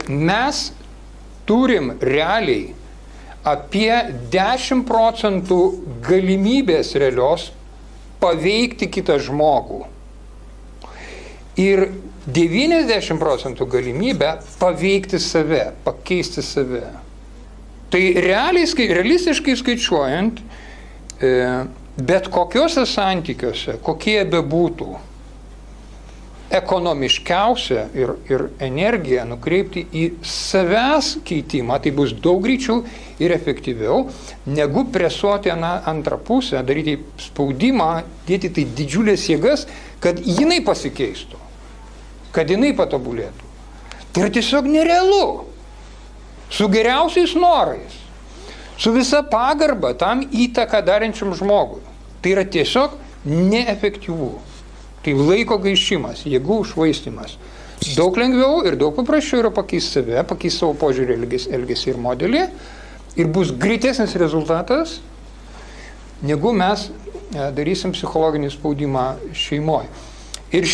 mes turim realiai apie 10% galimybės realios paveikti kitą žmogų. Ir 90% galimybę paveikti save, pakeisti save. Tai realistiškai skaičiuojant, bet kokiuose santykiuose, kokie bebūtų, ekonomiškiausia ir energiją nukreipti į savęs keitimą, tai bus daug greičiau ir efektyviau, negu presuoti antrą pusę, daryti spaudimą, dėti tai didžiulės jėgas, kad jinai pasikeistų, kad jinai patobulėtų. Tai yra tiesiog nerealu. Su geriausiais norais, su visa pagarba tam įtaką darančiam žmogui. Tai yra tiesiog neefektyvu. Tai laiko gaišimas, jėgų švaistymas. Daug lengviau ir daug paprasčiau yra pakeisti save, pakeisti savo požiūrį, elgesį ir modelį. Ir bus greitesnis rezultatas, negu mes darysim psichologinį spaudimą šeimoje. Ir